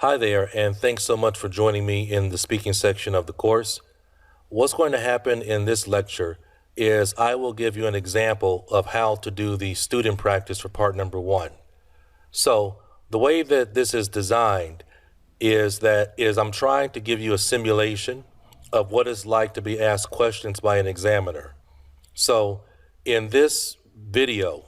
Hi there, and thanks so much for joining me in the speaking section of the course. What's going to happen in this lecture is I will give you an example of how to do the student practice for part number 1. So the way that this is designed is I'm trying to give you a simulation of what it's like to be asked questions by an examiner. So in this video,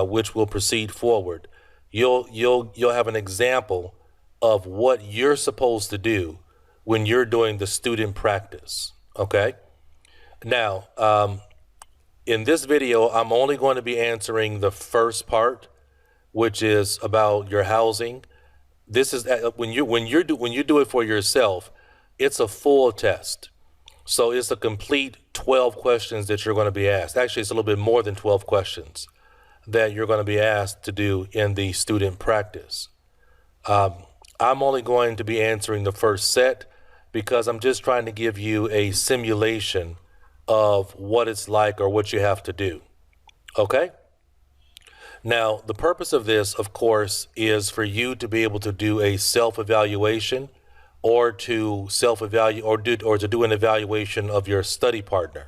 which will proceed forward, you'll have an example of what you're supposed to do when you're doing the student practice, okay? Now, in this video, I'm only going to be answering the first part, which is about your housing. This is when you do it for yourself, it's a full test. So it's a complete 12 questions that you're going to be asked. Actually, it's a little bit more than 12 questions that you're going to be asked to do in the student practice. I'm only going to be answering the first set because I'm just trying to give you a simulation of what it's like or what you have to do. Okay? Now, the purpose of this, of course, is for you to be able to do a self-evaluation or to do an evaluation of your study partner,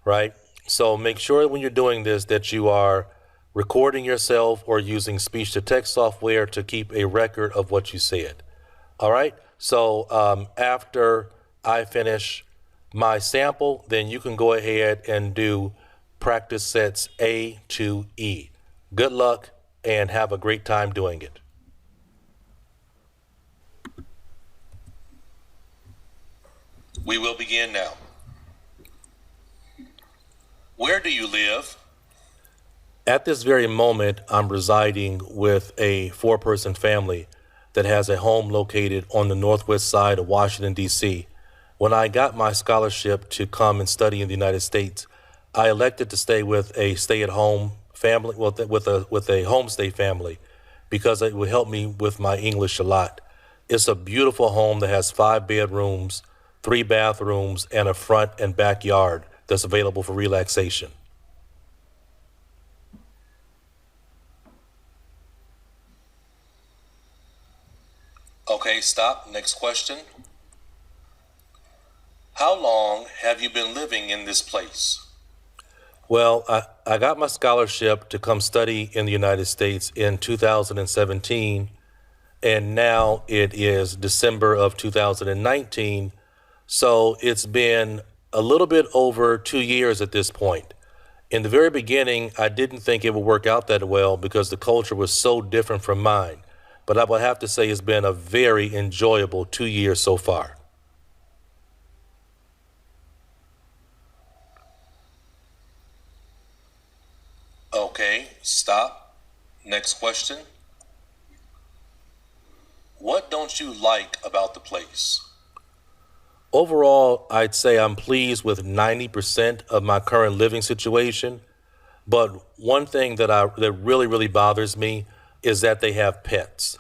right? So make sure when you're doing this that you are recording yourself or using speech-to-text software to keep a record of what you said. All right? So after I finish my sample, then you can go ahead and do practice sets A to E. Good luck and have a great time doing it. We will begin now. Where do you live? At this very moment, I'm residing with a 4-person family that has a home located on the northwest side of Washington, D.C. When I got my scholarship to come and study in the United States, I elected to stay with a stay-at-home family, with a homestay family, because it would help me with my English a lot. It's a beautiful home that has 5 bedrooms, 3 bathrooms, and a front and backyard that's available for relaxation. Okay, stop. Next question. How long have you been living in this place? Well, I got my scholarship to come study in the United States in 2017, and now it is December of 2019, so it's been a little bit over 2 years at this point. In the very beginning, I didn't think it would work out that well because the culture was so different from mine. But I would have to say it's been a very enjoyable 2 years so far. Okay, stop. Next question. What don't you like about the place? Overall, I'd say I'm pleased with 90% of my current living situation. But one thing that really bothers me is that they have pets.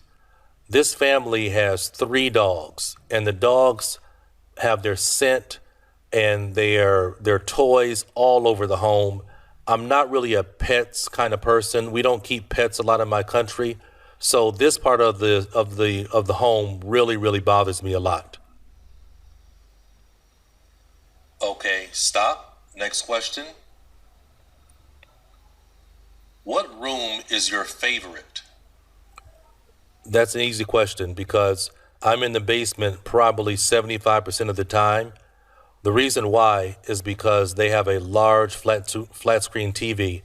This family has 3 dogs, and the dogs have their scent and their toys all over the home. I'm not really a pets kind of person. We don't keep pets a lot in my country, so this part of the home really bothers me a lot. Okay, stop. Next question. What room is your favorite? That's an easy question because I'm in the basement probably 75% of the time. The reason why is because they have a large flat screen TV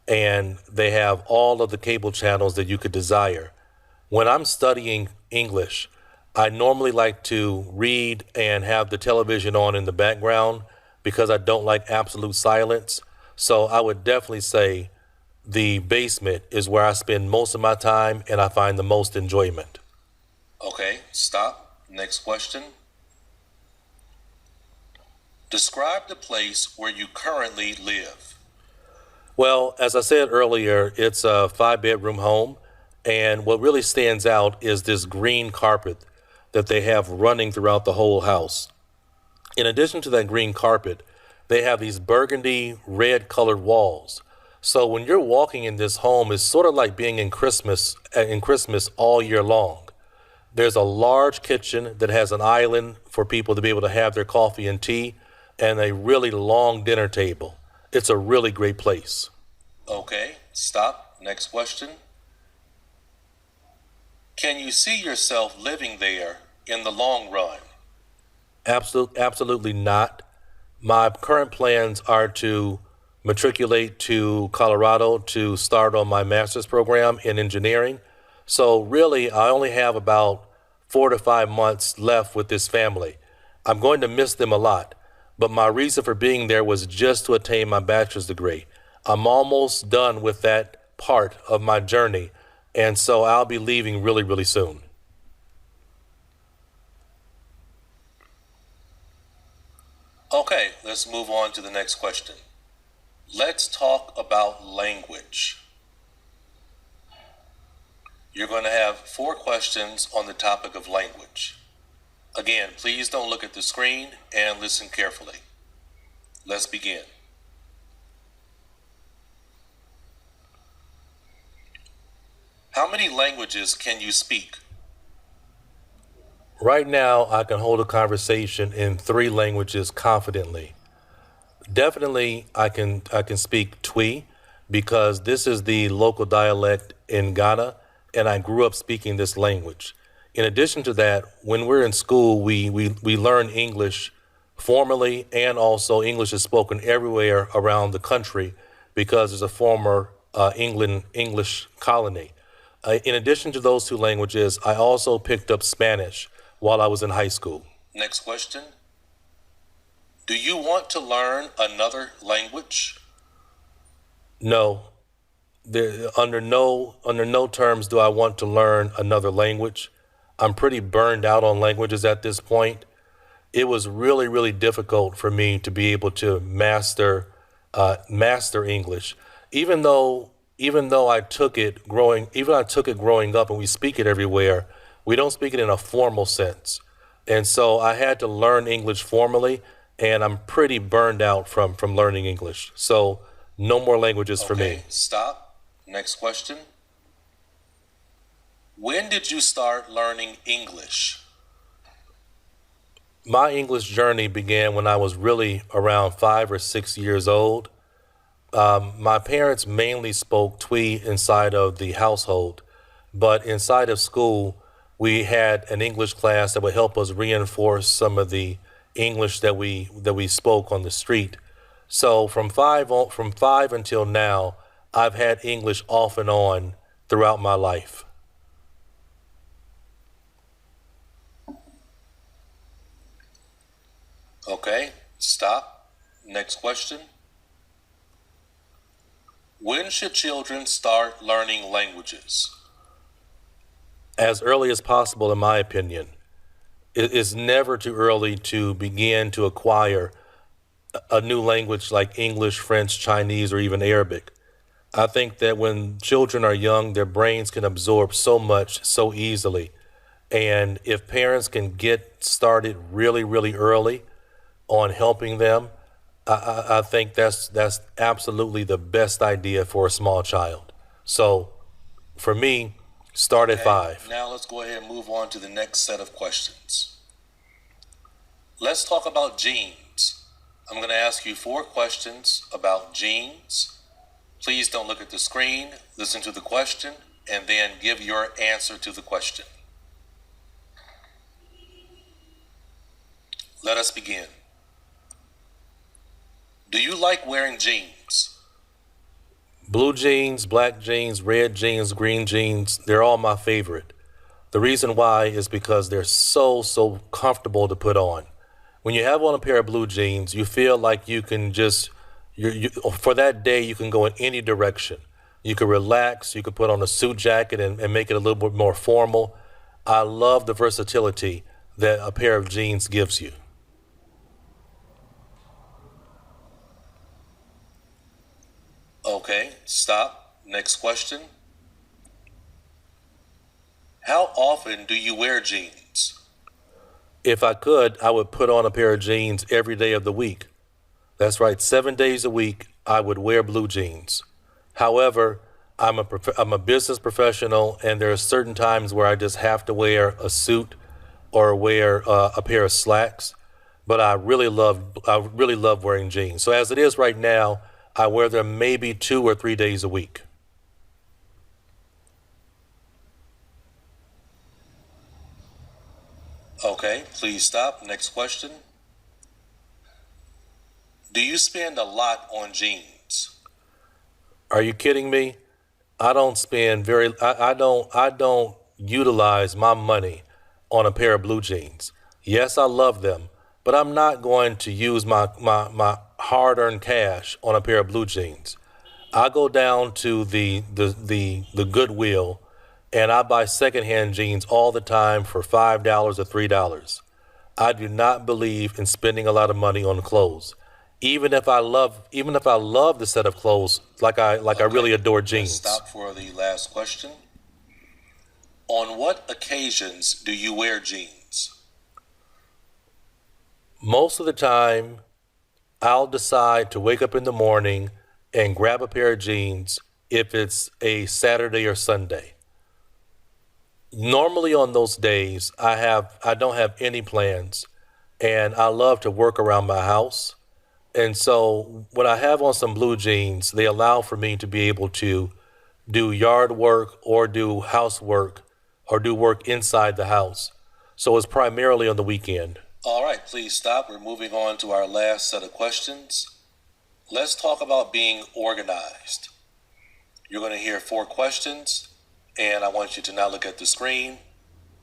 and they have all of the cable channels that you could desire. When I'm studying English, I normally like to read and have the television on in the background because I don't like absolute silence. So I would definitely say the basement is where I spend most of my time and I find the most enjoyment. Okay, stop. Next question. Describe the place where you currently live. Well, as I said earlier, it's a 5-bedroom home, and what really stands out is this green carpet that they have running throughout the whole house. In addition to that green carpet, they have these burgundy red colored walls. So when you're walking in this home, it's sort of like being in Christmas all year long. There's a large kitchen that has an island for people to be able to have their coffee and tea, and a really long dinner table. It's a really great place. Okay, stop. Next question. Can you see yourself living there in the long run? Absolutely not. My current plans are to matriculate to Colorado to start on my master's program in engineering. So really, I only have about 4 to 5 months left with this family. I'm going to miss them a lot, but my reason for being there was just to attain my bachelor's degree. I'm almost done with that part of my journey, and so I'll be leaving really, really soon. Okay, let's move on to the next question. Let's talk about language. You're going to have 4 questions on the topic of language. Again, please don't look at the screen and listen carefully. Let's begin. How many languages can you speak? Right now, I can hold a conversation in 3 languages confidently. Definitely, I can speak Twi because this is the local dialect in Ghana, and I grew up speaking this language. In addition to that, when we're in school, we learn English formally, and also English is spoken everywhere around the country because it's a former English colony. In addition to those 2 languages, I also picked up Spanish while I was in high school. Next question. Do you want to learn another language? No. Under no terms do I want to learn another language. I'm pretty burned out on languages at this point. It was really, really difficult for me to be able to master English, even though I took it growing up and we speak it everywhere. We don't speak it in a formal sense, and so I had to learn English formally, and I'm pretty burned out from learning English. So no more languages for me. Stop. Next question. When did you start learning English? My English journey began when I was really around 5 or 6 years old. My parents mainly spoke Twi inside of the household, but inside of school, we had an English class that would help us reinforce some of the English that we spoke on the street. So from 5 until now, I've had English off and on throughout my life. Okay, stop. Next question. When should children start learning languages? As early as possible, in my opinion. It is never too early to begin to acquire a new language like English, French, Chinese, or even Arabic. I think that when children are young, their brains can absorb so much so easily. And if parents can get started really, really early on helping them, I think that's absolutely the best idea for a small child. So for me, start at 5. Now let's go ahead and move on to the next set of questions. Let's talk about genes. I'm going to ask you 4 questions about genes. Please don't look at the screen, listen to the question, and then give your answer to the question. Let us begin. Do you like wearing jeans? Blue jeans, black jeans, red jeans, green jeans, they're all my favorite. The reason why is because they're so comfortable to put on. When you have on a pair of blue jeans, you feel like you can just, for that day, you can go in any direction. You can relax, you can put on a suit jacket and make it a little bit more formal. I love the versatility that a pair of jeans gives you. Okay, stop. Next question. How often do you wear jeans? If I could, I would put on a pair of jeans every day of the week. That's right, 7 days a week, I would wear blue jeans. However, I'm a business professional, and there are certain times where I just have to wear a suit or wear a pair of slacks. But I really love wearing jeans. So as it is right now, I wear them maybe 2 or 3 days a week. Okay, please stop. Next question. Do you spend a lot on jeans? Are you kidding me? I don't spend I don't utilize my money on a pair of blue jeans. Yes, I love them, but I'm not going to use my hard-earned cash on a pair of blue jeans. I go down to the Goodwill and I buy secondhand jeans all the time for $5 or $3. I do not believe in spending a lot of money on clothes. Even if I love the set of clothes, like I really adore jeans. Let's stop for the last question. On what occasions do you wear jeans? Most of the time, I'll decide to wake up in the morning and grab a pair of jeans if it's a Saturday or Sunday. Normally on those days, I don't have any plans, and I love to work around my house. And so when I have on some blue jeans, they allow for me to be able to do yard work or do housework or do work inside the house. So it's primarily on the weekend. All right, please stop. We're moving on to our last set of questions. Let's talk about being organized. You're going to hear 4 questions, and I want you to now look at the screen.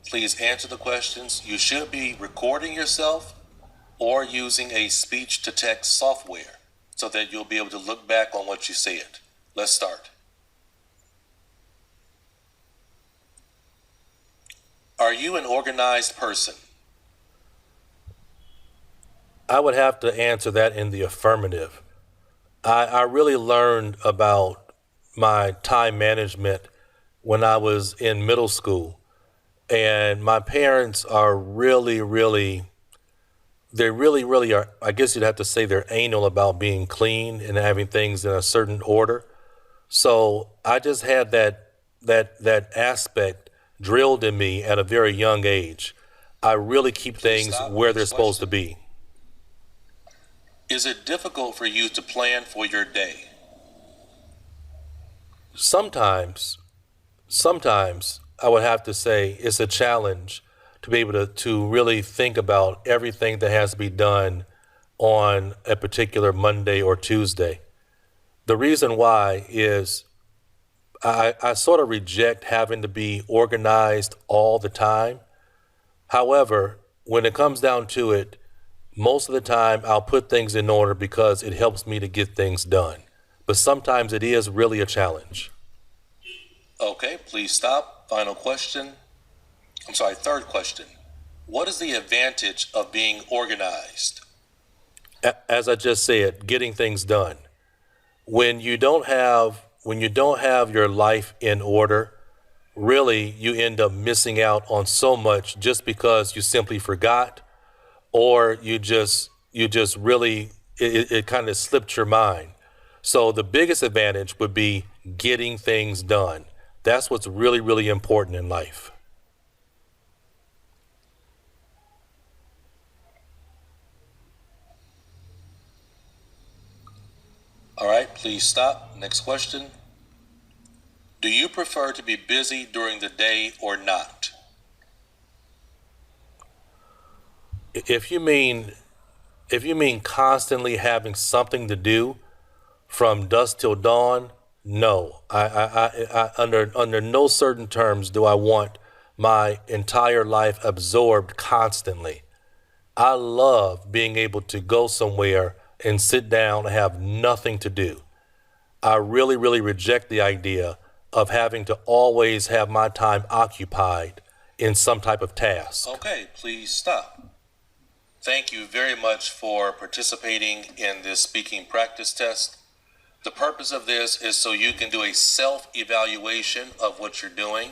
Please answer the questions. You should be recording yourself or using a speech-to-text software so that you'll be able to look back on what you said. Let's start. Are you an organized person? I would have to answer that in the affirmative. I really learned about my time management when I was in middle school, and my parents are really are, I guess you'd have to say they're anal about being clean and having things in a certain order. So I just had that aspect drilled in me at a very young age. I really keep things where they're supposed to be. Is it difficult for you to plan for your day? Sometimes I would have to say it's a challenge to be able to really think about everything that has to be done on a particular Monday or Tuesday. The reason why is I sort of reject having to be organized all the time. However, when it comes down to it, most of the time I'll put things in order because it helps me to get things done. But sometimes it is really a challenge. Okay, please stop. Final question. Third question. What is the advantage of being organized? As I just said, getting things done. When you don't have your life in order, really you end up missing out on so much just because you simply forgot, or you just really, it kind of slipped your mind. So the biggest advantage would be getting things done. That's what's really important in life. All right, please stop. Next question. Do you prefer to be busy during the day or not? If you mean constantly having something to do from dusk till dawn, no. I under no certain terms do I want my entire life absorbed constantly. I love being able to go somewhere and sit down and have nothing to do. I really reject the idea of having to always have my time occupied in some type of task. Okay, please stop. Thank you very much for participating in this speaking practice test. The purpose of this is so you can do a self-evaluation of what you're doing.